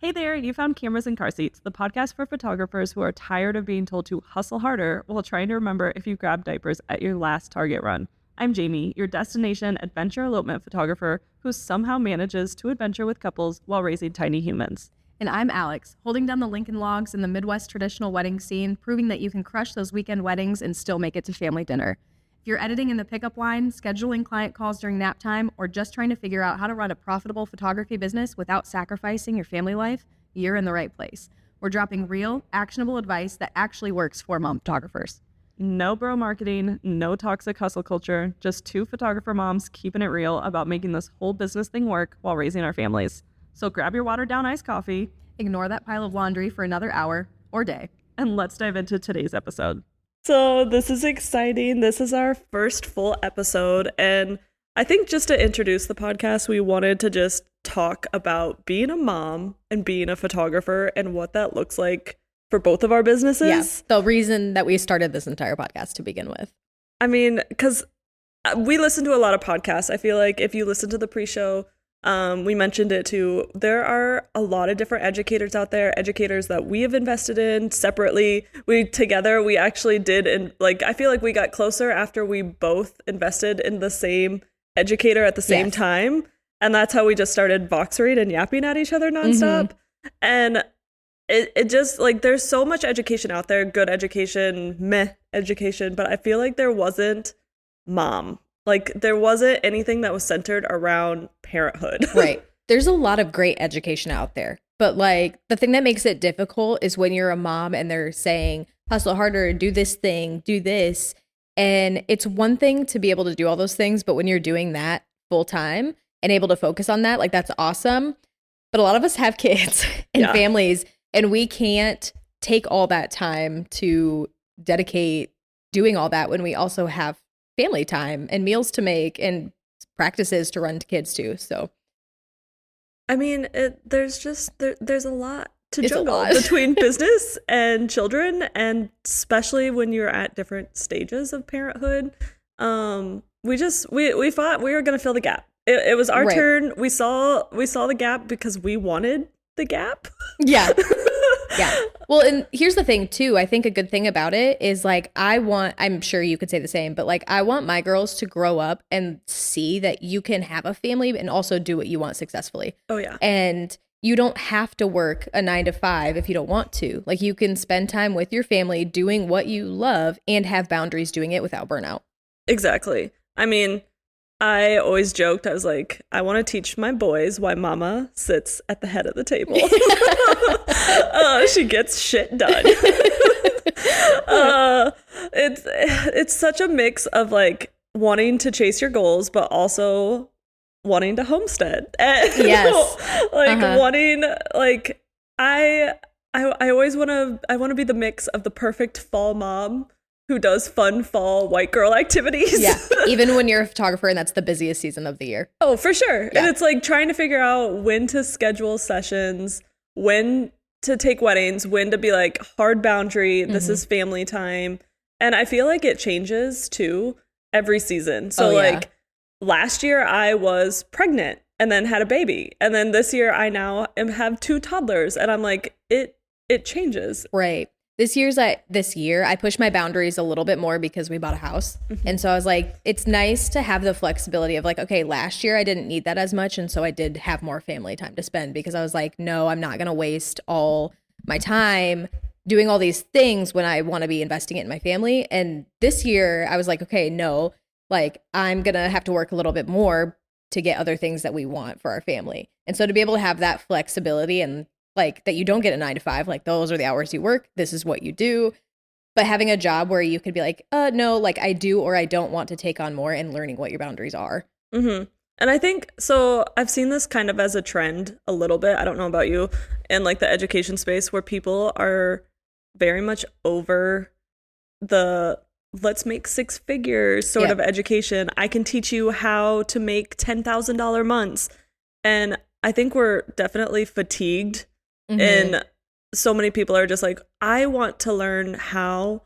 Hey there, you found Cameras and Car Seats, the podcast for photographers who are tired of being told to hustle harder while trying to remember if you grabbed diapers at your last Target run. I'm Jamie, your destination adventure elopement photographer who somehow manages to adventure with couples while raising tiny humans. And I'm Alex, holding down the Lincoln logs in the Midwest traditional wedding scene, proving that you can crush those weekend weddings and still make it to family dinner. If you're editing in the pickup line, scheduling client calls during nap time, or just trying to figure out how to run a profitable photography business without sacrificing your family life, you're in the right place. We're dropping real, actionable advice that actually works for mom photographers. No bro marketing, no toxic hustle culture, just two photographer moms keeping it real about making this whole business thing work while raising our families. So grab your watered down iced coffee, Ignore that pile of laundry for another hour or day. and let's dive into today's episode. So this is exciting. This is our first full episode, and I think just to introduce the podcast, we wanted to just talk about being a mom and being a photographer and what that looks like for both of our businesses. Yes, the reason that we started this entire podcast to begin with. I mean, because we listen to a lot of podcasts. I feel like if you listen to the pre-show, we mentioned it too. There are a lot of different educators out there, educators that we have invested in separately. We actually did, and like I feel like we got closer after we both invested in the same educator at the same time, and that's how we just started voxering and yapping at each other nonstop. And it just like there's so much education out there, good education, meh education, but I feel like there wasn't mom. Like, there wasn't anything that was centered around parenthood. Right. There's a lot of great education out there. But, like, the thing that makes it difficult is when you're a mom and they're saying, hustle harder, do this thing, do this. And it's one thing to be able to do all those things. But when you're doing that full time and able to focus on that, like, that's awesome. But a lot of us have kids and families, and we can't take all that time to dedicate doing all that when we also have family time and meals to make and practices to run to kids too. So I mean, there's a lot to juggle between business and children, and especially when you're at different stages of parenthood. We thought we were gonna fill the gap. It was our turn. We saw the gap because we wanted the gap. Yeah. Yeah. Well, and here's the thing too. I think a good thing about it is like, I'm sure you could say the same, but like, I want my girls to grow up and see that you can have a family and also do what you want successfully. Oh yeah. And you don't have to work a 9 to 5 if you don't want to. Like, you can spend time with your family doing what you love and have boundaries doing it without burnout. Exactly. I mean, I always joked, I was like, I want to teach my boys why mama sits at the head of the table. She gets shit done. It's such a mix of like wanting to chase your goals, but also wanting to homestead. Yes. Wanting, like, I always want to be the mix of the perfect fall mom who does fun fall white girl activities. Yeah, even when you're a photographer and that's the busiest season of the year. Oh, for sure. Yeah. And it's like trying to figure out when to schedule sessions, when to take weddings, when to be like hard boundary, this is family time. And I feel like it changes too every season. So like last year I was pregnant and then had a baby. And then this year I now have 2 toddlers, and I'm like, it changes. Right. This year, I pushed my boundaries a little bit more because we bought a house. And so I was like, it's nice to have the flexibility of like, okay, last year I didn't need that as much. And so I did have more family time to spend because I was like, no, I'm not going to waste all my time doing all these things when I want to be investing it in my family. And this year I was like, okay, no, like I'm going to have to work a little bit more to get other things that we want for our family. And so to be able to have that flexibility and like that you don't get a 9 to 5, like those are the hours you work. This is what you do. But having a job where you could be like, no, like I do or I don't want to take on more, and learning what your boundaries are. And I think, so I've seen this kind of as a trend a little bit. I don't know about you, in like the education space where people are very much over the let's make 6 figures sort of education. I can teach you how to make $10,000 months. And I think we're definitely fatigued. And so many people are just like, I want to learn how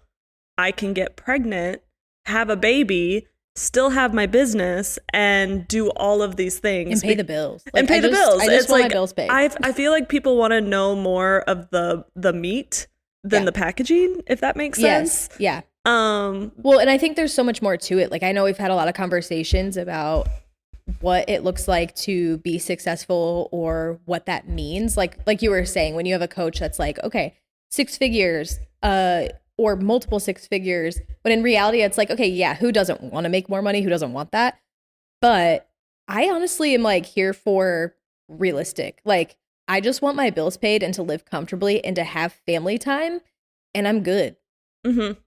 I can get pregnant, have a baby, still have my business and do all of these things and pay the bills. and pay the bills. I just It's want like my bills paid. I feel like people want to know more of the meat than the packaging, if that makes sense. Yeah. Well, and I think there's so much more to it. Like, I know we've had a lot of conversations about what it looks like to be successful or what that means. Like you were saying, when you have a coach that's like, okay, 6 figures, or multiple 6 figures, but in reality, it's like, okay, yeah, who doesn't want to make more money? Who doesn't want that? But I honestly am like here for realistic. Like, I just want my bills paid and to live comfortably and to have family time, and I'm good. Mm-hmm.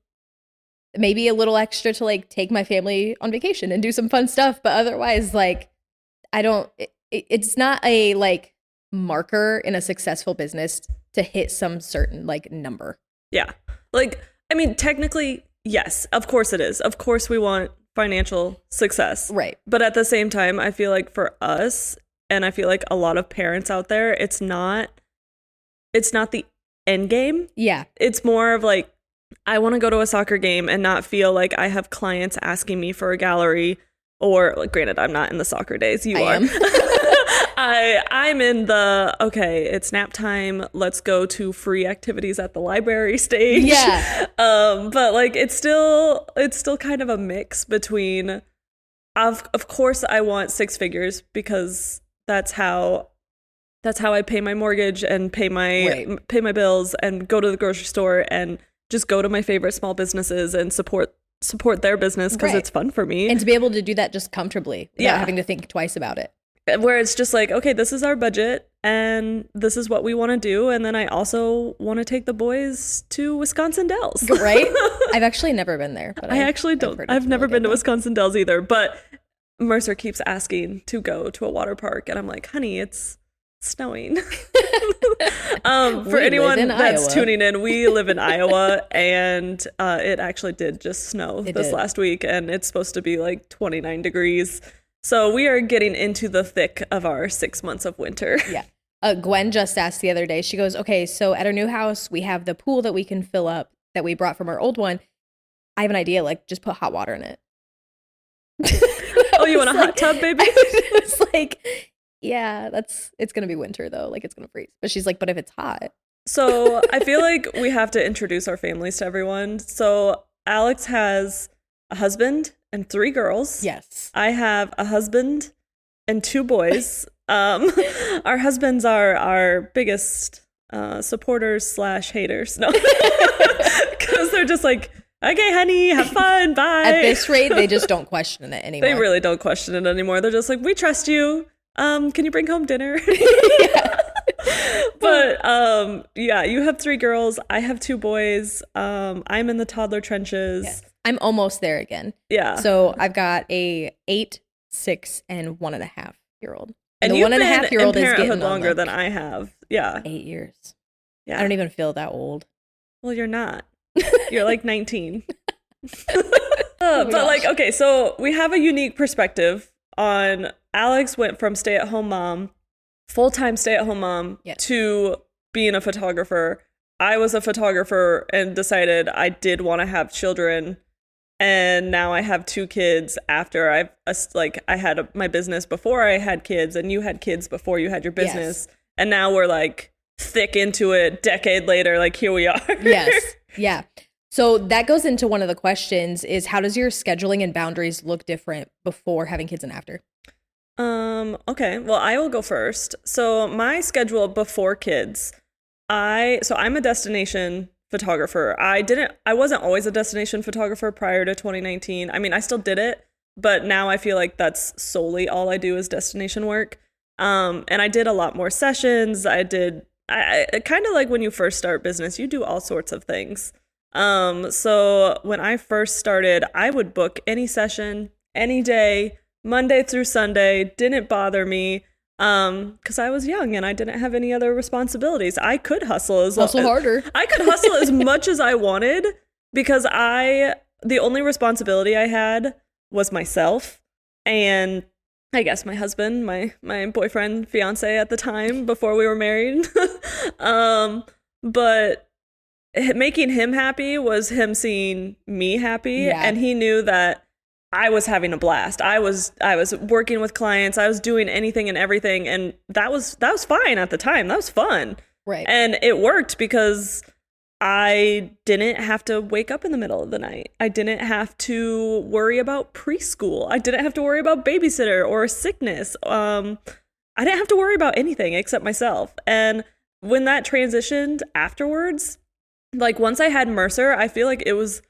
Maybe a little extra to like take my family on vacation and do some fun stuff, but otherwise, like, I don't. It's not a like marker in a successful business to hit some certain like number. Yeah. Like, I mean, technically, yes, of course it is. Of course we want financial success. Right. But at the same time, I feel like for us, and I feel like a lot of parents out there, it's not the end game. Yeah. It's more of like, I want to go to a soccer game and not feel like I have clients asking me for a gallery, or like, granted, I'm not in the soccer days. You are. I'm in the, okay, it's nap time. Let's go to free activities at the library stage. Yeah. But like, it's still kind of a mix between, of course I want 6 figures because that's how I pay my mortgage and pay my bills and go to the grocery store and just go to my favorite small businesses and support their business because it's fun for me. And to be able to do that just comfortably without having to think twice about it. Where it's just like, okay, this is our budget and this is what we want to do. And then I also want to take the boys to Wisconsin Dells. Right? I've actually never been there. But I actually don't. I've never been to Wisconsin Dells either. But Mercer keeps asking to go to a water park. And I'm like, honey, it's snowing. For anyone that's Iowa. tuning in, we live in Iowa, and it actually did just snow last week, and it's supposed to be like 29 degrees. So we are getting into the thick of our 6 months of winter. Yeah. Gwen just asked the other day, she goes, okay, so at our new house, we have the pool that we can fill up that we brought from our old one. I have an idea, like just put hot water in it. Oh, you want a hot tub, baby? It's like, yeah, it's going to be winter though. Like, it's going to freeze. But she's like, but if it's hot. So I feel like we have to introduce our families to everyone. So Alex has a husband and 3 girls. Yes. I have a husband and 2 boys. Our husbands are our biggest supporters / haters. No, because they're just like, okay, honey, have fun, bye. At this rate, they just don't question it anymore. They really don't question it anymore. They're just like, we trust you. Can you bring home dinner? But yeah, you have 3 girls. I have 2 boys. I'm in the toddler trenches. Yes. I'm almost there again. Yeah. So I've got a 8, 6, and 1.5-year-old. And the you've 1.5-year-old been in is getting parenthood longer than I have. Yeah. 8 years. Yeah. I don't even feel that old. Well, you're not. You're like 19. But like, okay, so we have a unique perspective on Alex went from stay-at-home mom, full-time stay-at-home mom, to being a photographer. I was a photographer and decided I did want to have children. And now I have 2 kids after I had my business before I had kids, and you had kids before you had your business. Yes. And now we're like thick into it, decade later, like here we are. Yes. Yeah. So that goes into one of the questions is, how does your scheduling and boundaries look different before having kids and after? Okay. Well, I will go first. So my schedule before kids, I'm a destination photographer. I wasn't always a destination photographer prior to 2019. I mean, I still did it, but now I feel like that's solely all I do is destination work. And I did a lot more sessions. I kind of like when you first start business, you do all sorts of things. So when I first started, I would book any session, any day, Monday through Sunday, didn't bother me. Because I was young and I didn't have any other responsibilities. I could hustle harder. I could hustle as much as I wanted because the only responsibility I had was myself and I guess my husband, my boyfriend, fiance at the time before we were married. But making him happy was him seeing me happy. Yeah. And he knew that I was having a blast. I was working with clients. I was doing anything and everything, and that was fine at the time. That was fun. Right. And it worked because I didn't have to wake up in the middle of the night. I didn't have to worry about preschool. I didn't have to worry about babysitter or sickness. I didn't have to worry about anything except myself. And when that transitioned afterwards, like once I had Mercer, I feel like it was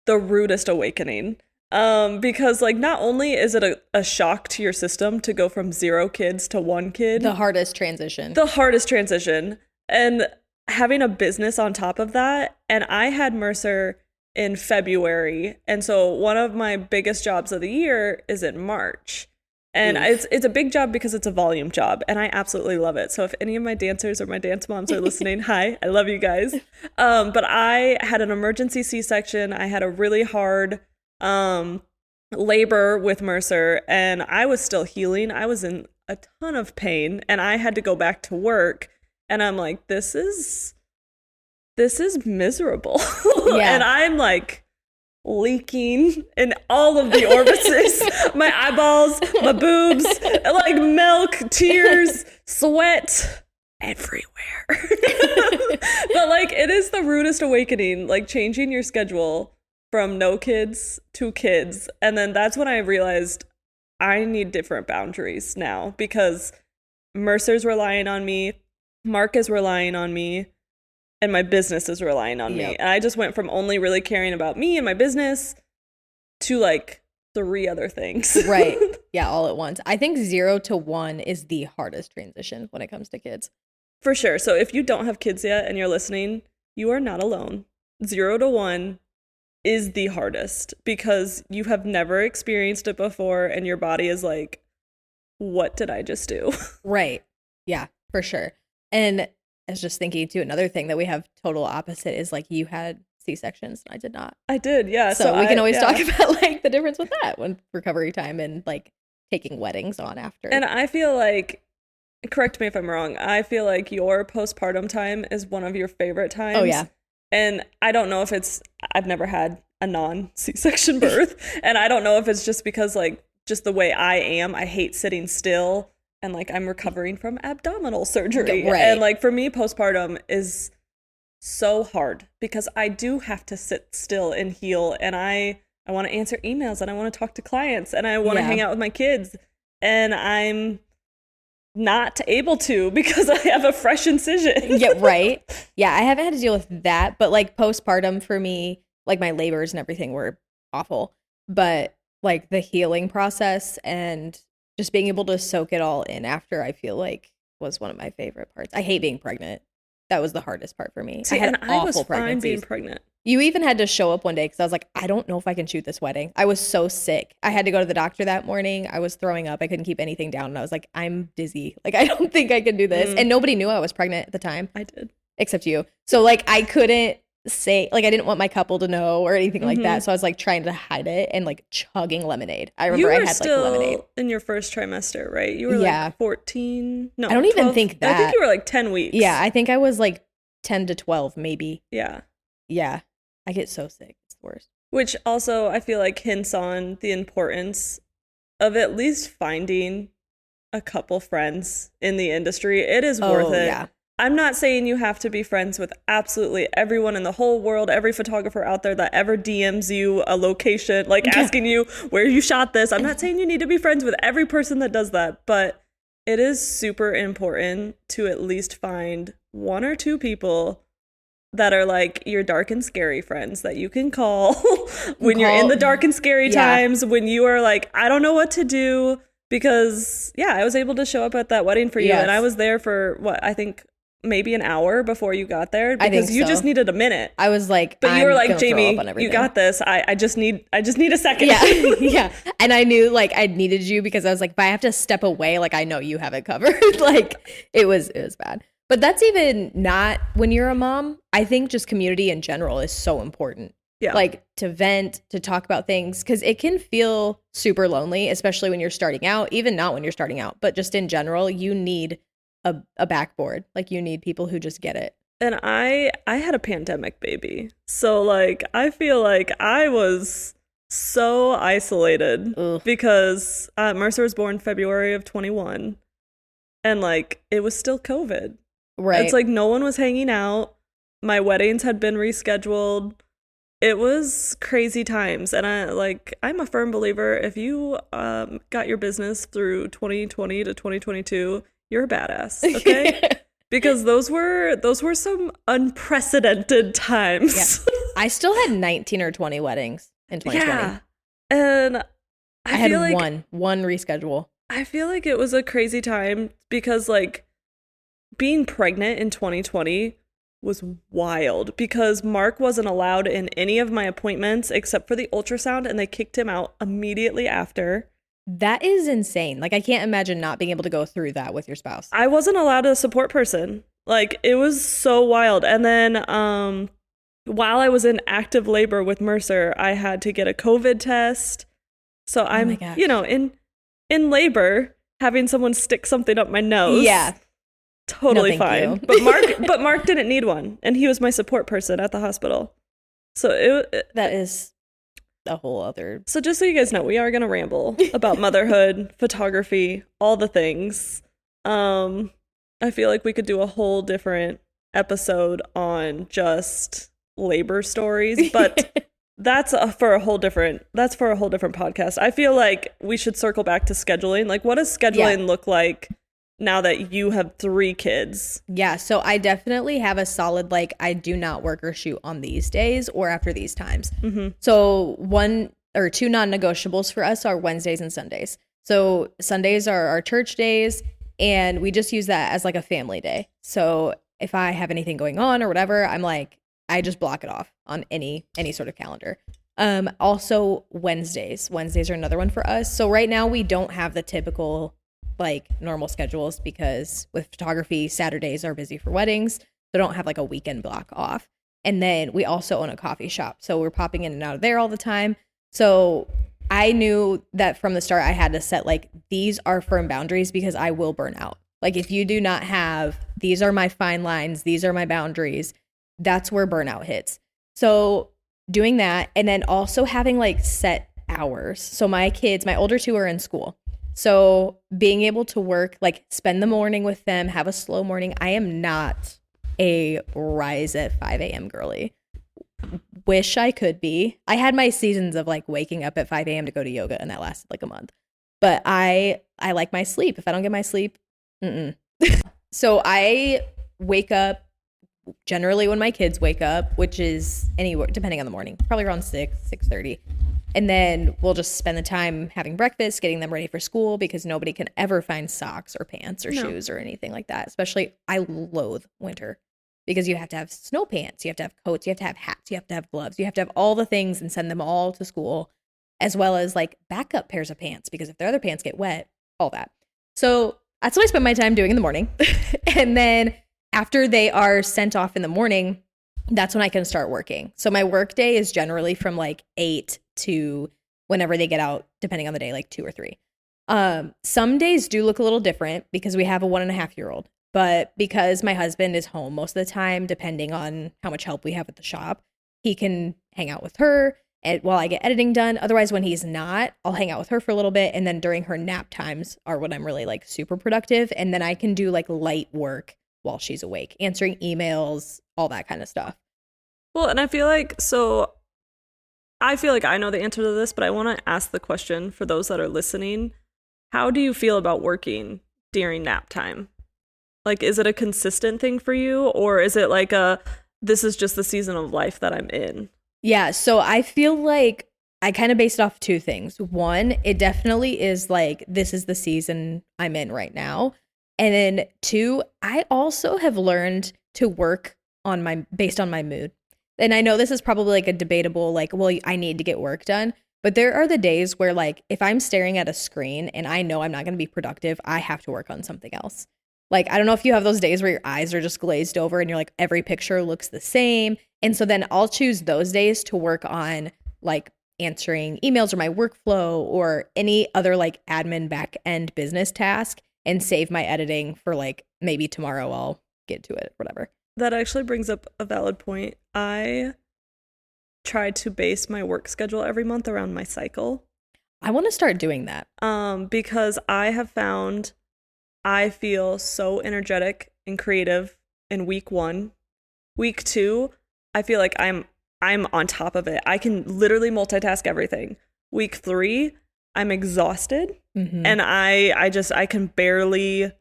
the rudest awakening. Because like not only is it a shock to your system to go from 0 kids to 1 kid. The hardest transition. And having a business on top of that. And I had Mercer in February. And so one of my biggest jobs of the year is in March. And it's a big job because it's a volume job. And I absolutely love it. So if any of my dancers or my dance moms are listening, hi, I love you guys. But I had an emergency C-section. I had a really hard labor with Mercer, and I was still healing. I was in a ton of pain, and I had to go back to work. And I'm like, this is miserable. Yeah. And I'm like leaking in all of the orifices, my eyeballs, my boobs, like milk, tears, sweat everywhere. But like, it is the rudest awakening, like changing your schedule from no kids to kids. And then that's when I realized I need different boundaries now, because Mercer's relying on me, Mark is relying on me, and my business is relying on me. And I just went from only really caring about me and my business to like 3 other things. Right. Yeah, all at once. I think 0 to 1 is the hardest transition when it comes to kids. For sure. So if you don't have kids yet and you're listening, you are not alone. 0 to 1 is the hardest because you have never experienced it before, and your body is like, what did I just do? Right. Yeah, for sure. And I was just thinking too, another thing that we have total opposite is like you had C-sections. I did not. I did, yeah. So we can always talk about like the difference with that when recovery time and like taking weddings on after. And I feel like, correct me if I'm wrong, I feel like your postpartum time is one of your favorite times. Oh, yeah. And I don't know if I've never had a non-C-section birth. And I don't know if it's just because like just the way I am, I hate sitting still. And like I'm recovering from abdominal surgery. Right. And like for me, postpartum is so hard because I do have to sit still and heal. And I want to answer emails, and I want to talk to clients, and I want to hang out with my kids. And I'm not able to because I have a fresh incision. Yeah, right. Yeah, I haven't had to deal with that. But like postpartum for me, like my labors and everything were awful. But like the healing process and just being able to soak it all in after, I feel like was one of my favorite parts. I hate being pregnant. That was the hardest part for me. See, I had and I was awful fine pregnancies. being pregnant. You even had to show up one day because I was like, I don't know if I can shoot this wedding. I was so sick. I had to go to the doctor that morning. I was throwing up. I couldn't keep anything down. And I was like, I'm dizzy. Like, I don't think I can do this. And nobody knew I was pregnant at the time. I did. Except you. So like, I couldn't say, like, I didn't want my couple to know or anything like that. So I was like trying to hide it and like chugging lemonade. I remember I had like lemonade. In your first trimester, right? You were Yeah. like 14. No, I don't even 12. think that. I think you were like 10 weeks. Yeah, I think I was like 10 to 12 maybe. Yeah. Yeah. I get so sick. It's the worst. Which also I feel like hints on the importance of at least finding a couple friends in the industry. It is worth it. Yeah. I'm not saying you have to be friends with absolutely everyone in the whole world, every photographer out there that ever DMs you a location, like asking you where you shot this. I'm not saying you need to be friends with every person that does that, but it is super important to at least find 1 or 2 people that are like your dark and scary friends that you can call when you're in the dark and scary times, when you are like, I don't know what to do. Because, yeah, I was able to show up at that wedding for you. Yes. And I was there for, what, I think maybe an hour before you got there. Because I think you so. just needed a minute. I was like, but you were like, gonna throw Jamie, up on everything. you got this. I just need a second. Yeah. Yeah. And I knew like I needed you because I was like, if I have to step away, like I know you have it covered. Like it was bad. But that's even not when you're a mom. I think just community in general is so important. Yeah. Like to vent, to talk about things, because it can feel super lonely, especially when you're starting out, even not when you're starting out, but just in general, you need a backboard. Like you need people who just get it. And I had a pandemic baby. So like I feel like I was so isolated Ugh. because Mercer was born February of 21, and like it was still COVID. It's Right. like no one was hanging out. My weddings had been rescheduled. It was crazy times, and I'm a firm believer, if you got your business through 2020 to 2022, you're a badass, okay? Because those were some unprecedented Yeah. times. I still had 19 or 20 weddings in 2020. Yeah. And I feel had like one reschedule. I feel like it was a crazy time because like being pregnant in 2020 was wild because Mark wasn't allowed in any of my appointments except for the ultrasound, and they kicked him out immediately after. That is insane. Like, I can't imagine not being able to go through that with your spouse. I wasn't allowed a support person. Like, it was so wild. And then while I was in active labor with Mercer, I had to get a COVID test. So Oh my I'm, gosh. in labor, having someone stick something up my nose. Yeah. Totally No, thank fine. you. But Mark didn't need one, and he was my support person at the hospital. So That is a whole other. so just so you guys know, we are gonna ramble about motherhood, photography, all the things. I feel like we could do a whole different episode on just labor stories, but for a whole different podcast. I feel like we should circle back to scheduling. Like, what does scheduling look like now that you have 3 kids? Yeah, so I definitely have a solid, like, I do not work or shoot on these days or after these times. Mm-hmm. So 1 or 2 non-negotiables for us are Wednesdays and Sundays. So Sundays are our church days, and we just use that as like a family day. So if I have anything going on or whatever, I'm like, I just block it off on any sort of calendar. Also Wednesdays are another one for us. So right now we don't have the typical like normal schedules because with photography, Saturdays are busy for weddings. So don't have like a weekend block off. And then we also own a coffee shop. So we're popping in and out of there all the time. So I knew that from the start I had to set like, these are firm boundaries because I will burn out. Like if you do not have, these are my fine lines, these are my boundaries, that's where burnout hits. So doing that, and then also having like set hours. So my older 2 are in school. So being able to work, like spend the morning with them, have a slow morning. I am not a rise at 5 a.m. girly. Wish I could be. I had my seasons of like waking up at 5 a.m. to go to yoga, and that lasted like a month. But I like my sleep. If I don't get my sleep, So I wake up generally when my kids wake up, which is anywhere depending on the morning, probably around 6:30. And then we'll just spend the time having breakfast, getting them ready for school because nobody can ever find socks or pants or shoes or anything like that. Especially, I loathe winter because you have to have snow pants, you have to have coats, you have to have hats, you have to have gloves, you have to have all the things and send them all to school, as well as like backup pairs of pants because if their other pants get wet, all that. So that's what I spend my time doing in the morning. And then after they are sent off in the morning, that's when I can start working. So my work day is generally from like 8 to whenever they get out, depending on the day, like 2 or 3. Some days do look a little different because we have a 1.5-year-old. But because my husband is home most of the time, depending on how much help we have at the shop, he can hang out with her while I get editing done. Otherwise, when he's not, I'll hang out with her for a little bit. And then during her nap times are when I'm really like super productive. And then I can do like light work while she's awake, answering emails, all that kind of stuff. Well, and I feel like I know the answer to this, but I want to ask the question for those that are listening. How do you feel about working during nap time? Like, is it a consistent thing for you, or is it like this is just the season of life that I'm in? Yeah, so I feel like I kind of based it off 2 things. One, it definitely is like, this is the season I'm in right now. And then 2, I also have learned to work based on my mood. And I know this is probably like a debatable, like, well, I need to get work done. But there are the days where like, if I'm staring at a screen and I know I'm not going to be productive, I have to work on something else. Like, I don't know if you have those days where your eyes are just glazed over and you're like, every picture looks the same. And so then I'll choose those days to work on like answering emails or my workflow or any other like admin back end business task and save my editing for like maybe tomorrow I'll get to it, whatever. That actually brings up a valid point. I try to base my work schedule every month around my cycle. I want to start doing that. Because I have found I feel so energetic and creative in week 1. Week 2, I feel like I'm on top of it. I can literally multitask everything. Week 3, I'm exhausted, and I can barely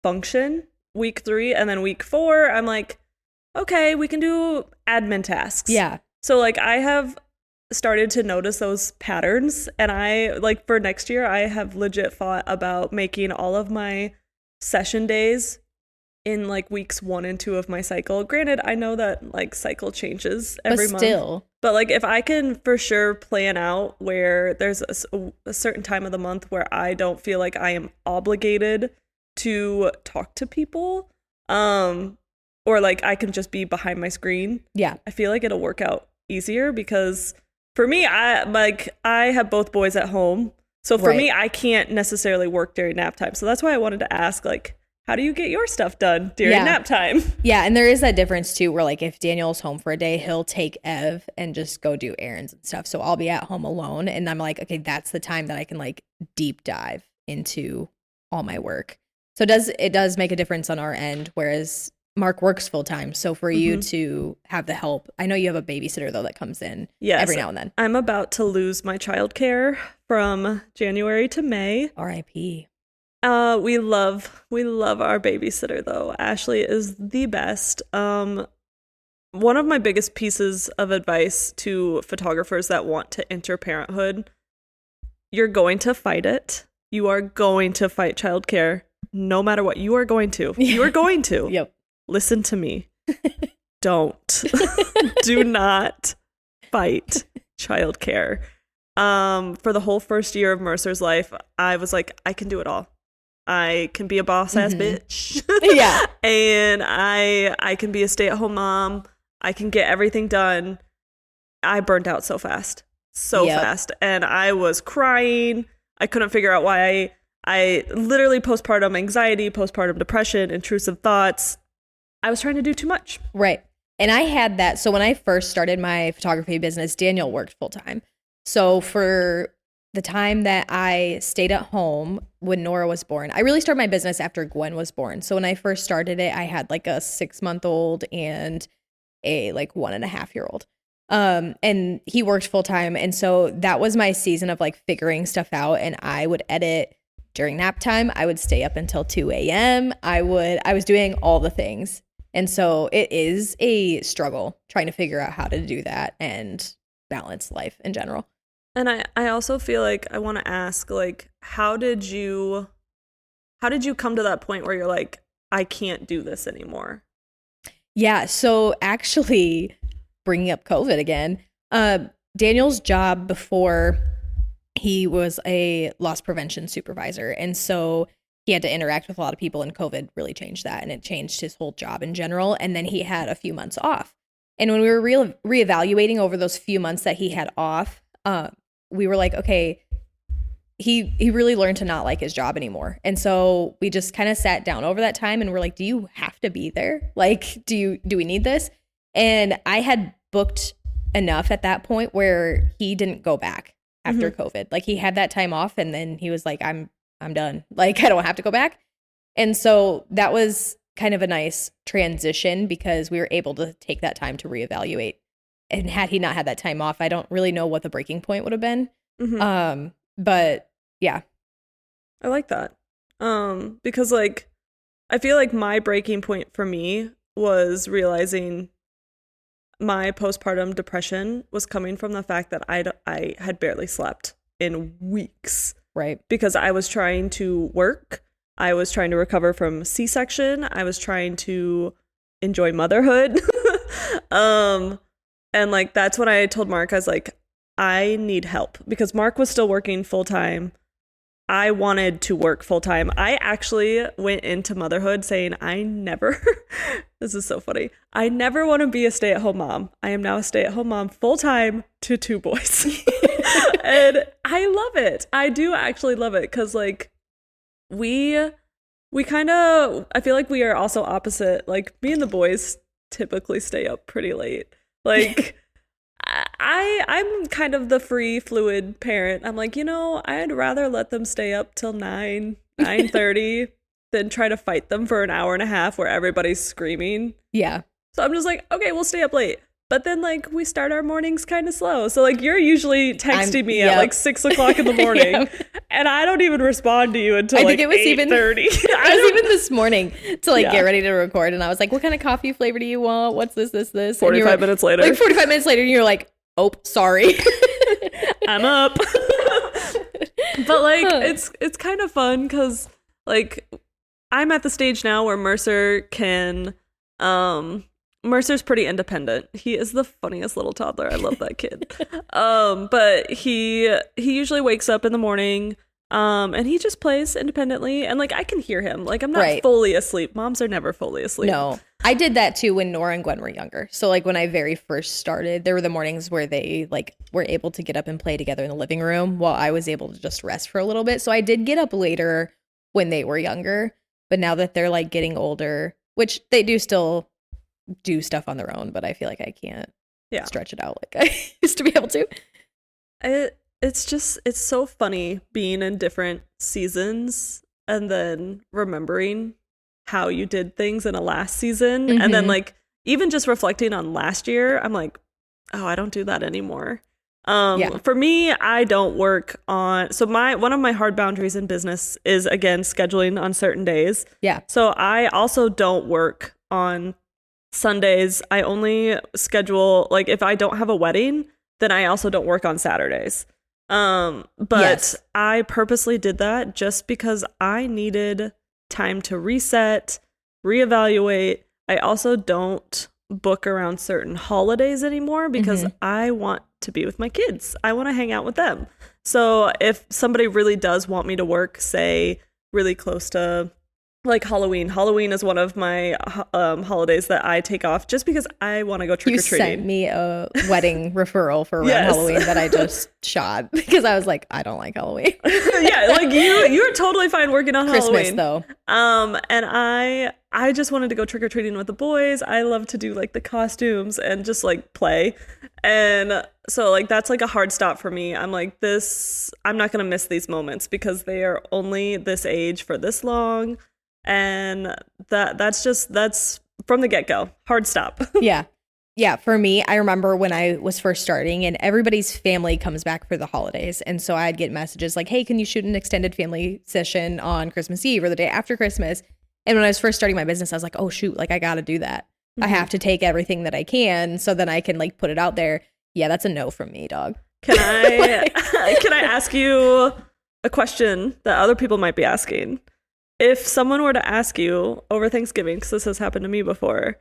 function. Week 3, and then week 4, I'm like, okay, we can do admin tasks. Yeah. So like I have started to notice those patterns, and I like for next year I have legit thought about making all of my session days in like weeks 1 and 2 of my cycle. Granted, I know that like cycle changes every month. But like if I can for sure plan out where there's a certain time of the month where I don't feel like I am obligated to talk to people, or like I can just be behind my screen. Yeah. I feel like it'll work out easier because for me, I have both boys at home. So for me, I can't necessarily work during nap time. So that's why I wanted to ask, like, how do you get your stuff done during nap time? Yeah, and there is that difference too, where like if Daniel's home for a day, he'll take Ev and just go do errands and stuff. So I'll be at home alone, and I'm like, okay, that's the time that I can like deep dive into all my work. So it does make a difference on our end, whereas Mark works full time. So for you to have the help, I know you have a babysitter though that comes in every now and then. I'm about to lose my childcare from January to May. R.I.P. We love our babysitter though. Ashley is the best. One of my biggest pieces of advice to photographers that want to enter parenthood, you're going to fight it. You are going to fight childcare no matter what. You are going to. You are going to. Yep. Listen to me. Don't. Do not fight childcare. For the whole first year of Mercer's life, I was like, I can do it all. I can be a boss ass bitch. Yeah. And I can be a stay-at-home mom. I can get everything done. I burned out so fast. So fast. And I was crying. I couldn't figure out why I literally postpartum anxiety, postpartum depression, intrusive thoughts. I was trying to do too much. Right. And I had that. So when I first started my photography business, Daniel worked full time. So for the time that I stayed at home when Nora was born, I really started my business after Gwen was born. So when I first started it, I had like a 6-month-old and a like 1.5-year-old. And he worked full time. And so that was my season of like figuring stuff out. And I would edit during nap time. I would stay up until 2 a.m. I was doing all the things. And so it is a struggle trying to figure out how to do that and balance life in general. And I also feel like I want to ask, like, how did you come to that point where you're like, I can't do this anymore? Yeah. So actually bringing up COVID again, Daniel's job before, he was a loss prevention supervisor. And so he had to interact with a lot of people, and COVID really changed that. And it changed his whole job in general. And then he had a few months off. And when we were reevaluating over those few months that he had off, we were like, okay, he really learned to not like his job anymore. And so we just kind of sat down over that time and we're like, do you have to be there? Like, do we need this? And I had booked enough at that point where he didn't go back after COVID. Like he had that time off, and then he was like, I'm done. Like I don't have to go back. And so that was kind of a nice transition because we were able to take that time to reevaluate. And had he not had that time off, I don't really know what the breaking point would have been. But yeah. I like that. Because like, I feel like my breaking point for me was realizing my postpartum depression was coming from the fact that I had barely slept in weeks. Right. Because I was trying to work. I was trying to recover from C-section. I was trying to enjoy motherhood. And like, that's when I told Mark, I was like, I need help, because Mark was still working full time. I wanted to work full time. I actually went into motherhood saying this is so funny. I never want to be a stay-at-home mom. I am now a stay-at-home mom full time to 2 boys. And I love it. I do actually love it, because like we kind of, I feel like we are also opposite. Like me and the boys typically stay up pretty late. Like I'm kind of the free fluid parent. I'm like, I'd rather let them stay up till 9:30 than try to fight them for an hour and a half where everybody's screaming. Yeah. So I'm just like, okay, we'll stay up late. But then like we start our mornings kind of slow. So like you're usually texting me at like 6:00 in the morning, and I don't even respond to you until I think it was 8:30. It was even this morning to like get ready to record, and I was like, "What kind of coffee flavor do you want? What's this?" 45 minutes later. Like 45 minutes later, and you're like, "Oh, sorry, I'm up." But like it's kind of fun because like I'm at the stage now where Mercer's pretty independent. He is the funniest little toddler. I love that kid. But he usually wakes up in the morning, and he just plays independently. And like I can hear him. Like I'm not fully asleep. Moms are never fully asleep. No, I did that too when Nora and Gwen were younger. So like when I very first started, there were the mornings where they like were able to get up and play together in the living room while I was able to just rest for a little bit. So I did get up later when they were younger, but now that they're like getting older, which they do still do stuff on their own, but I feel like I can't stretch it out like I used to be able to. It's so funny being in different seasons and then remembering how you did things in a last season. Mm-hmm. And then like even just reflecting on last year, I'm like, oh, I don't do that anymore. For me, I don't work on, so one of my hard boundaries in business is again scheduling on certain days. Yeah. So I also don't work on Sundays. I only schedule, like if I don't have a wedding, then I also don't work on Saturdays. But I purposely did that just because I needed time to reset, reevaluate. I also don't book around certain holidays anymore because I want to be with my kids. I want to hang out with them. So if somebody really does want me to work, say really close to like Halloween is one of my holidays that I take off just because I want to go trick-or-treating. You sent me a wedding referral for around Halloween that I just shot because I was like, I don't like Halloween. Yeah, like you're totally fine working on Christmas, Halloween. Though. And I just wanted to go trick-or-treating with the boys. I love to do like the costumes and just like play. And so like that's like a hard stop for me. I'm like I'm not going to miss these moments because they are only this age for this long. And that's from the get-go. Hard stop. Yeah. For me, I remember when I was first starting and everybody's family comes back for the holidays. And so I'd get messages like, hey, can you shoot an extended family session on Christmas Eve or the day after Christmas? And when I was first starting my business, I was like, oh, shoot, like I got to do that. I have to take everything that I can so then I can like put it out there. Yeah, that's a no from me, dog. Can I ask you a question that other people might be asking? If someone were to ask you over Thanksgiving, because this has happened to me before,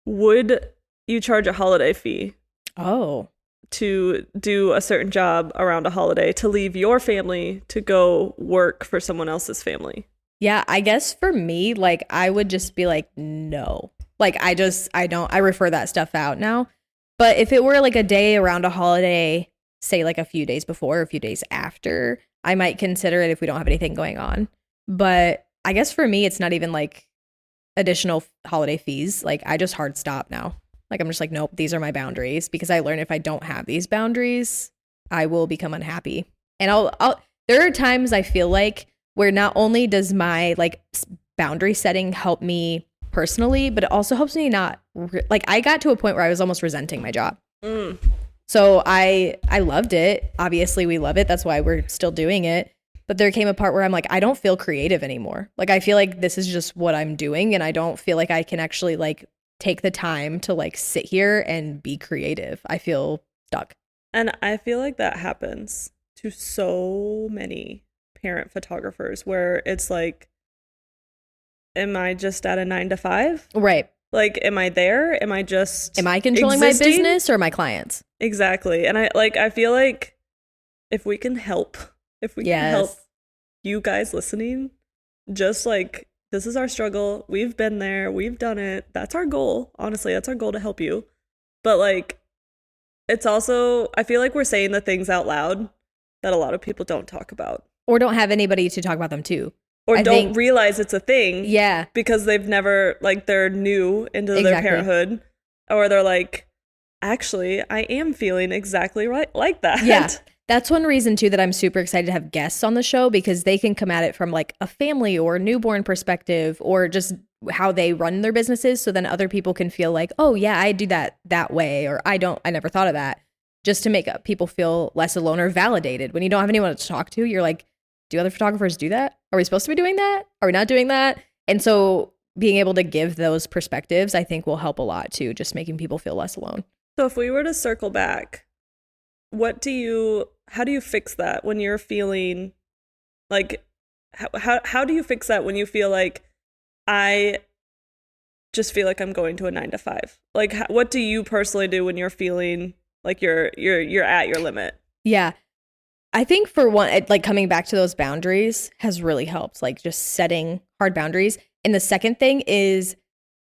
would you charge a holiday fee? Oh. To do a certain job around a holiday, to leave your family to go work for someone else's family? Yeah, I guess for me, like I would just be like, no. Like I refer that stuff out now. But if it were like a day around a holiday, say like a few days before or a few days after, I might consider it if we don't have anything going on. But I guess for me, it's not even like additional holiday fees. Like I just hard stop now. Like I'm just like, nope, these are my boundaries because I learned if I don't have these boundaries, I will become unhappy. And there are times I feel like where not only does my like boundary setting help me personally, but it also helps me not like I got to a point where I was almost resenting my job. So I loved it. Obviously we love it. That's why we're still doing it. But there came a part where I'm like, I don't feel creative anymore. Like, I feel like this is just what I'm doing. And I don't feel like I can actually like take the time to like sit here and be creative. I feel stuck. And I feel like that happens to so many parent photographers where it's like, am I just at a 9-to-5? Right. Like, am I there? Am I controlling my business or my clients? Exactly. And I feel like if we can help you guys listening, just like, this is our struggle. We've been there. We've done it. That's our goal. Honestly, that's our goal, to help you. But like, it's also, I feel like we're saying the things out loud that a lot of people don't talk about. Or don't have anybody to talk about them to. Or don't realize it's a thing. Yeah. Because they've never, like, they're new into their parenthood. Or they're like, actually, I am feeling exactly right like that. Yeah. That's one reason too that I'm super excited to have guests on the show, because they can come at it from like a family or newborn perspective, or just how they run their businesses. So then other people can feel like, oh yeah, I do that way, or I never thought of that, just to make people feel less alone or validated. When you don't have anyone to talk to, you're like, do other photographers do that? Are we supposed to be doing that? Are we not doing that? And so being able to give those perspectives, I think will help a lot too, just making people feel less alone. So if we were to circle back, how do you fix that when you're feeling like, how do you fix that when you feel like, I just feel like I'm going to a 9 to 5? Like, what do you personally do when you're feeling like you're at your limit? Yeah. I think for one, like coming back to those boundaries has really helped, like just setting hard boundaries. And the second thing is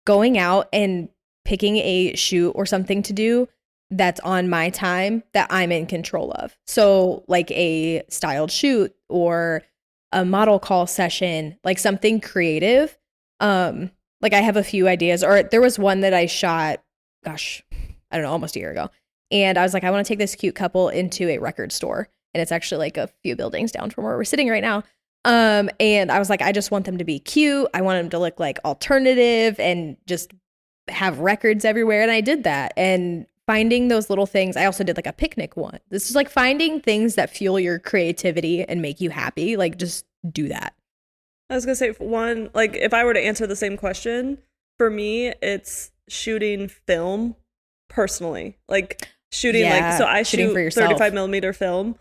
going out and picking a shoot or something to do that's on my time that I'm in control of. So like a styled shoot or a model call session, like something creative. Like I have a few ideas, or there was one that I shot, gosh, I don't know, almost a year ago. And I was like, I want to take this cute couple into a record store. And it's actually like a few buildings down from where we're sitting right now. And I was like, I just want them to be cute. I want them to look like alternative and just have records everywhere. And I did that. And finding those little things. I also did like a picnic one. This is like finding things that fuel your creativity and make you happy. Like just do that. I was gonna say, one, like if I were to answer the same question, for me, it's shooting film personally. Like shooting, like, so I shoot 35 millimeter film,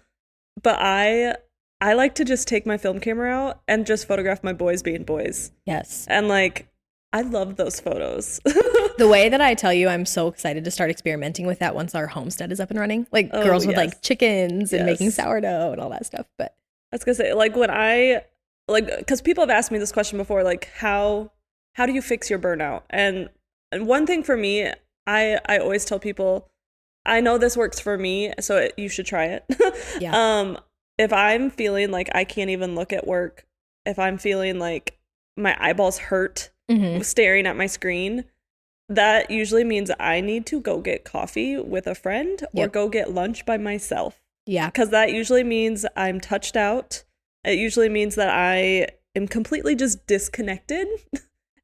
but I like to just take my film camera out and just photograph my boys being boys. Yes. And like, I love those photos. The way that I tell you, I'm so excited to start experimenting with that once our homestead is up and running. Like girls with like chickens and making sourdough and all that stuff. But I was gonna say, like when because people have asked me this question before, like how do you fix your burnout? And one thing for me, I always tell people, I know this works for me, so you should try it. Yeah. If I'm feeling like I can't even look at work, if I'm feeling like my eyeballs hurt staring at my screen, that usually means I need to go get coffee with a friend or go get lunch by myself. Yeah. Because that usually means I'm touched out. It usually means that I am completely just disconnected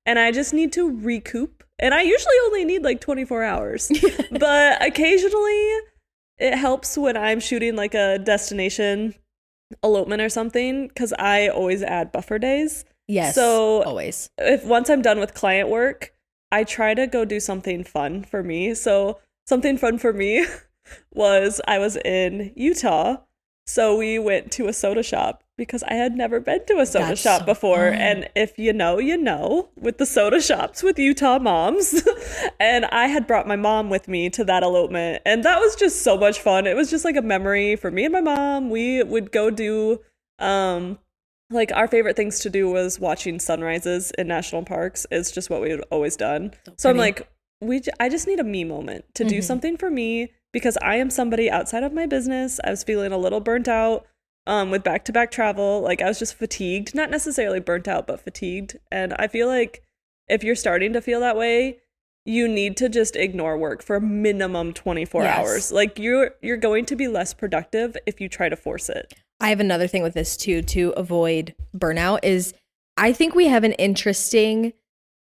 and I just need to recoup. And I usually only need like 24 hours. But occasionally it helps when I'm shooting like a destination elopement or something, because I always add buffer days. Yes. So always. Once I'm done with client work, I try to go do something fun for me. So something fun for me was I was in Utah. So we went to a soda shop because I had never been to a soda shop before. Fun. And if you know, with the soda shops with Utah moms. And I had brought my mom with me to that elopement. And that was just so much fun. It was just like a memory for me and my mom. We would go do, like our favorite things to do was watching sunrises in national parks. It's just what we had always done. So I'm like, I just need a me moment to do something for me, because I am somebody outside of my business. I was feeling a little burnt out with back-to-back travel. Like I was just fatigued, not necessarily burnt out, but fatigued. And I feel like if you're starting to feel that way, you need to just ignore work for minimum 24 hours. Like you're going to be less productive if you try to force it. I have another thing with this too, to avoid burnout, is I think we have an interesting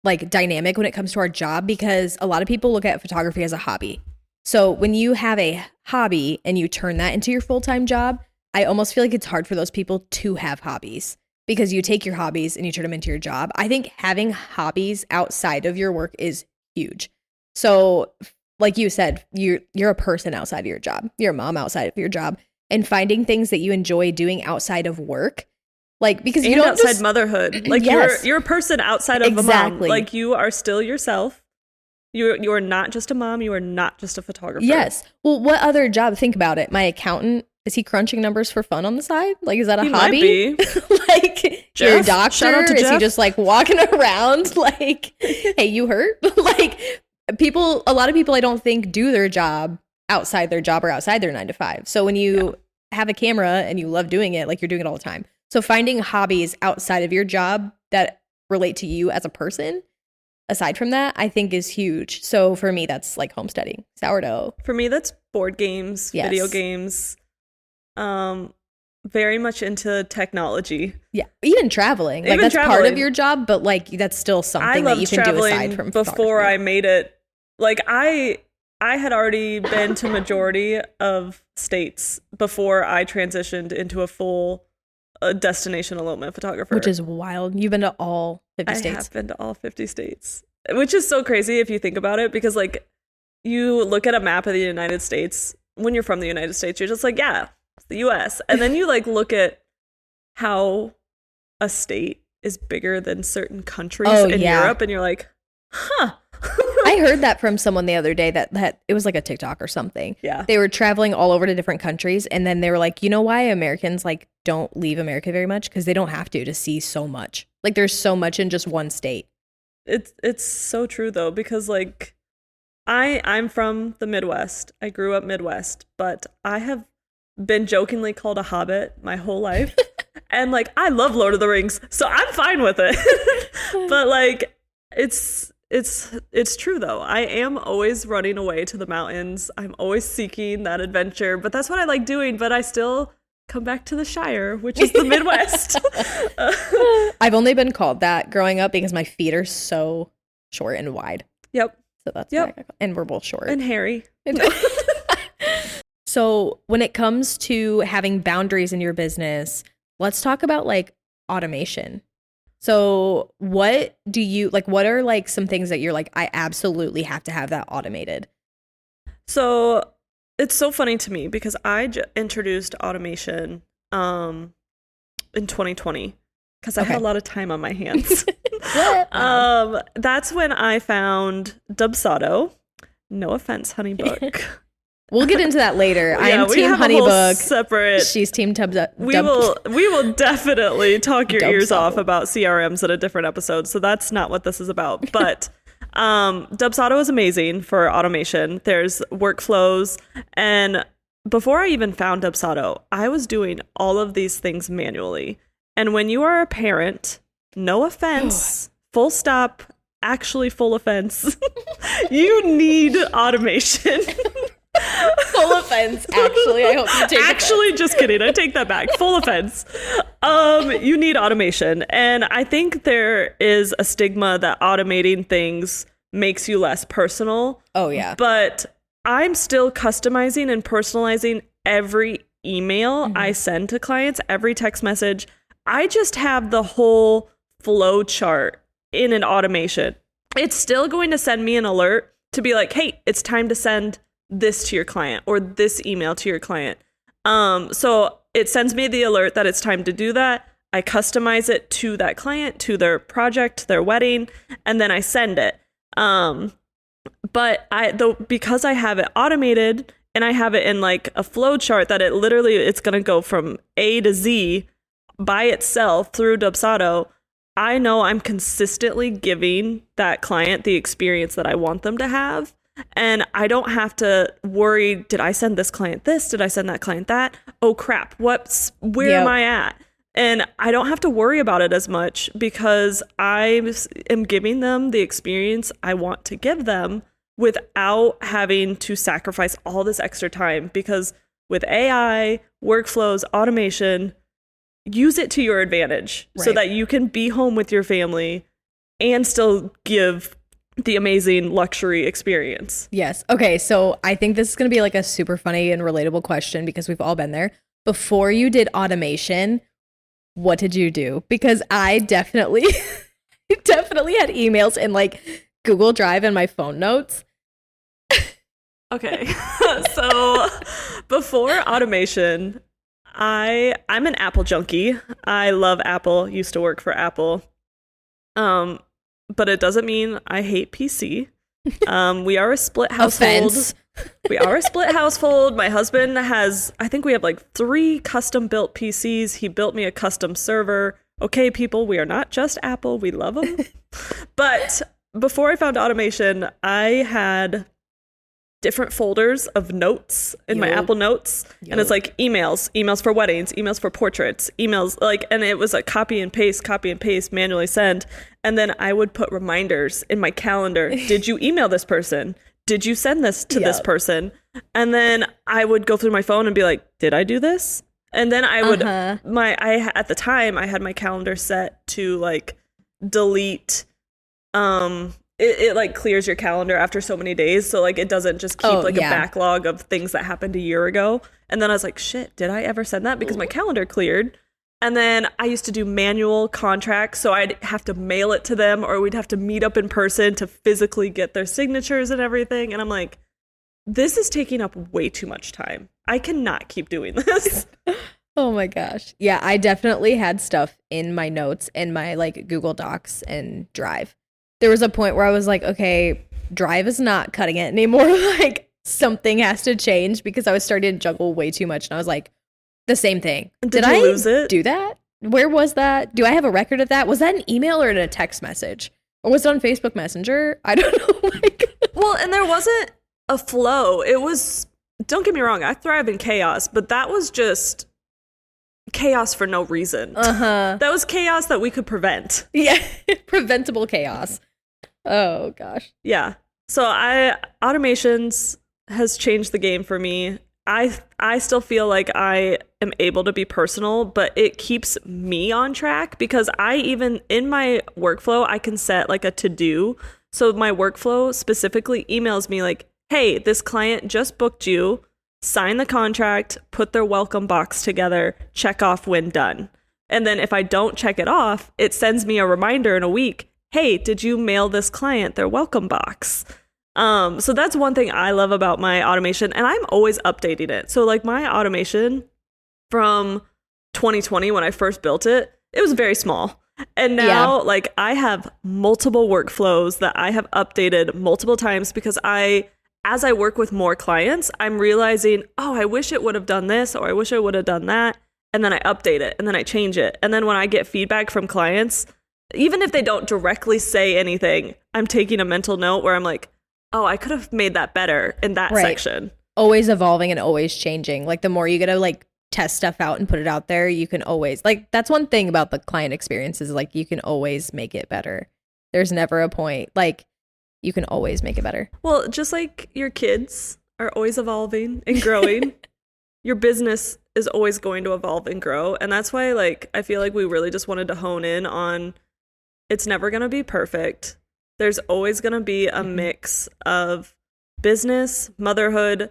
like dynamic when it comes to our job, because a lot of people look at photography as a hobby. So when you have a hobby and you turn that into your full-time job, I almost feel like it's hard for those people to have hobbies, because you take your hobbies and you turn them into your job. I think having hobbies outside of your work is huge. So like you said, you're a person outside of your job. You're a mom outside of your job, and finding things that you enjoy doing outside of work. Like, because you don't outside just, motherhood. Like you're a person outside of a mom. Like you are still yourself. You are not just a mom. You are not just a photographer. Yes. Well, what other job? Think about it. My accountant, is he crunching numbers for fun on the side? Like, is that a hobby? Might be. Like, Jeff, you're a doctor? Shout out to is Jeff. He just like walking around like, hey, you hurt? Like a lot of people I don't think do their job outside their job or outside their 9 to 5. So when you have a camera and you love doing it, like you're doing it all the time. So finding hobbies outside of your job that relate to you as a person, aside from that, I think is huge. So for me, that's like homesteading, sourdough. For me, that's board games, Yes. video games. Very much into technology. Yeah, even traveling. Like Even that's part traveling. of your job, but like that's still I something that loved you can do traveling aside from before photography. I made it. Like I had already been to majority of states before I transitioned into a full destination elopement photographer. Which is wild. You've been to all 50 I states. have been to all 50 states, which is so crazy if you think about it, because like you look at a map of the United States, when you're from the United States, you're just like, yeah, it's the US. And then you like look at how a state is bigger than certain countries in Europe, and you're like, huh. I heard that from someone the other day that it was like a TikTok or something. Yeah. They were traveling all over to different countries, and then they were like, you know why Americans like don't leave America very much? Because they don't have to see so much. Like there's so much in just one state. It's so true though, because like I'm from the Midwest. I grew up Midwest, but I have been jokingly called a hobbit my whole life. And like I love Lord of the Rings, so I'm fine with it. But like it's true though. I am always running away to the mountains. I'm always seeking that adventure, but that's what I like doing, but I still come back to the Shire, which is the Midwest. I've only been called that growing up because my feet are so short and wide. Yep. So that's why I got called. And we're both short. And hairy. So when it comes to having boundaries in your business, let's talk about like automation. So what do you like, what are like some things that you're like, I absolutely have to have that automated? So it's so funny to me because I introduced automation in 2020 because I had a lot of time on my hands. That's when I found Dubsado. No offense, Honeybook. We'll get into that later. I am we team have a whole Honeybook. Separate. She's team We will definitely talk your ears off about CRMs at a different episode. So that's not what this is about. But Dubsado is amazing for automation. There's workflows, and before I even found Dubsado, I was doing all of these things manually. And when you are a parent, no offense, full stop, actually full offense, you need automation. Full offense, actually. I hope you take Actually, just kidding. I take that back. Full offense. You need automation. And I think there is a stigma that automating things makes you less personal. Oh, yeah. But I'm still customizing and personalizing every email I send to clients, every text message. I just have the whole flow chart in an automation. It's still going to send me an alert to be like, hey, it's time to send this to your client or this email to your client. So it sends me the alert that it's time to do that. I customize it to that client, to their project, their wedding, and then I send it. But because I have it automated and I have it in like a flow chart that it's going to go from A to Z by itself through Dubsado, I know I'm consistently giving that client the experience that I want them to have. And I don't have to worry, did I send this client this? Did I send that client that? Oh crap, where am I at? And I don't have to worry about it as much because I am giving them the experience I want to give them without having to sacrifice all this extra time. Because with AI, workflows, automation, use it to your advantage so that you can be home with your family and still give the amazing luxury experience. Yes. Okay. So I think this is going to be like a super funny and relatable question because we've all been there. Before you did automation, what did you do? Because I definitely had emails in like Google Drive and my phone notes. Okay. So before automation, I'm an Apple junkie. I love Apple, used to work for Apple. But it doesn't mean I hate PC. We are a split household. Offense. We are a split household. My husband I think we have like 3 custom built PCs. He built me a custom server. Okay, people, we are not just Apple. We love them. But before I found automation, I had different folders of notes in my Apple Notes. And it's like emails for weddings, emails for portraits, emails like, and it was like copy and paste, manually send. And then I would put reminders in my calendar. Did you email this person? Did you send this to this person? And then I would go through my phone and be like, did I do this? And then I would, at the time I had my calendar set to like delete, it like clears your calendar after so many days. So like it doesn't just keep a backlog of things that happened a year ago. And then I was like, shit, did I ever send that? Because my calendar cleared. And then I used to do manual contracts. So I'd have to mail it to them, or we'd have to meet up in person to physically get their signatures and everything. And I'm like, this is taking up way too much time. I cannot keep doing this. Oh my gosh. Yeah, I definitely had stuff in my notes in my like Google Docs and Drive. There was a point where I was like, okay, Drive is not cutting it anymore. Like something has to change, because I was starting to juggle way too much. And I was like, the same thing. Did I lose it? Do that? Where was that? Do I have a record of that? Was that an email or in a text message? Or was it on Facebook Messenger? I don't know. Well, and there wasn't a flow. It was, don't get me wrong, I thrive in chaos, but that was just chaos for no reason. That was chaos that we could prevent. Yeah. Preventable chaos. Oh gosh. Yeah. So automations has changed the game for me. I still feel like I am able to be personal, but it keeps me on track, because I even in my workflow, I can set like a to-do. So my workflow specifically emails me like, hey, this client just booked you, sign the contract, put their welcome box together, check off when done. And then if I don't check it off, it sends me a reminder in a week, hey, did you mail this client their welcome box? So that's one thing I love about my automation, and I'm always updating it. So like my automation from 2020, when I first built it, it was very small. And now like I have multiple workflows that I have updated multiple times, because as I work with more clients, I'm realizing, oh, I wish it would have done this, or I wish I would have done that. And then I update it, and then I change it. And then when I get feedback from clients, even if they don't directly say anything, I'm taking a mental note where I'm like, oh, I could have made that better in that section. Always evolving and always changing. Like the more you get to like test stuff out and put it out there, you can always, like, that's one thing about the client experience is like you can always make it better. There's never a point. Like you can always make it better. Well, just like your kids are always evolving and growing, your business is always going to evolve and grow. And that's why like I feel like we really just wanted to hone in on, it's never going to be perfect. There's always going to be a mix of business, motherhood,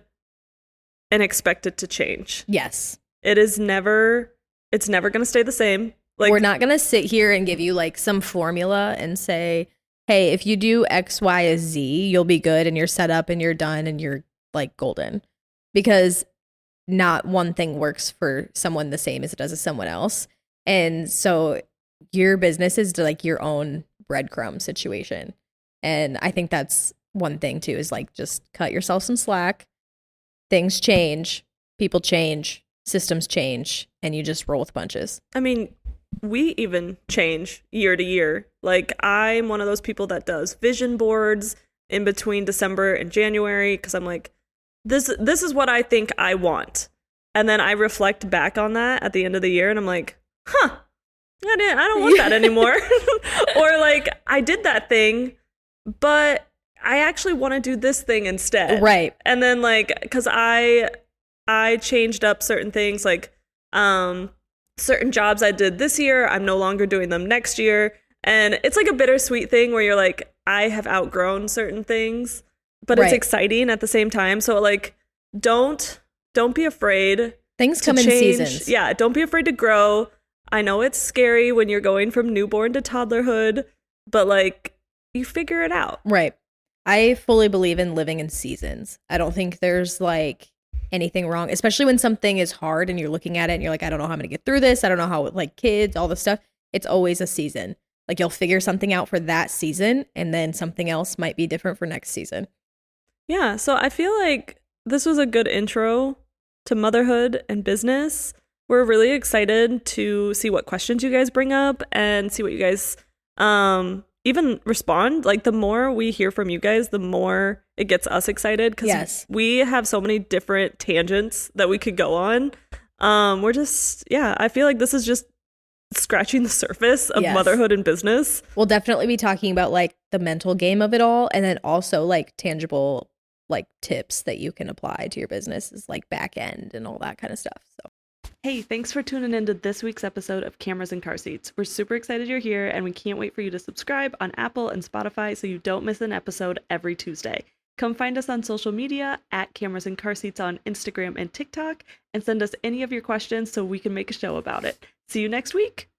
and expect it to change. Yes. It's never going to stay the same. Like, we're not going to sit here and give you like some formula and say, hey, if you do X, Y, and Z, you'll be good and you're set up and you're done and you're like golden. Because not one thing works for someone the same as it does with someone else. And so your business is like your own breadcrumb situation. And I think that's one thing too, is like just cut yourself some slack. Things change, people change, systems change, and you just roll with punches. I mean, we even change year to year. Like I'm one of those people that does vision boards in between December and January, because I'm like, this is what I think I want. And then I reflect back on that at the end of the year and I'm like, I don't want that anymore. Or like I did that thing, but I actually want to do this thing instead. Right. And then like, because I changed up certain things, like certain jobs I did this year, I'm no longer doing them next year. And it's like a bittersweet thing where you're like, I have outgrown certain things, but it's exciting at the same time. So like, don't be afraid. Things come in seasons. Yeah. Don't be afraid to grow. I know it's scary when you're going from newborn to toddlerhood, but like you figure it out. Right. I fully believe in living in seasons. I don't think there's like anything wrong, especially when something is hard and you're looking at it and you're like, I don't know how I'm going to get through this. I don't know how, like kids, all this stuff. It's always a season. Like you'll figure something out for that season and then something else might be different for next season. Yeah. So I feel like this was a good intro to motherhood and business. We're really excited to see what questions you guys bring up and see what you guys even respond. Like, the more we hear from you guys, the more it gets us excited, because we have so many different tangents that we could go on. We're just, I feel like this is just scratching the surface of motherhood and business. We'll definitely be talking about like the mental game of it all, and then also like tangible like tips that you can apply to your business, is like back end and all that kind of stuff. So hey, thanks for tuning into this week's episode of Cameras and Car Seats. We're super excited you're here, and we can't wait for you to subscribe on Apple and Spotify so you don't miss an episode every Tuesday. Come find us on social media at Cameras and Car Seats on Instagram and TikTok, and send us any of your questions so we can make a show about it. See you next week.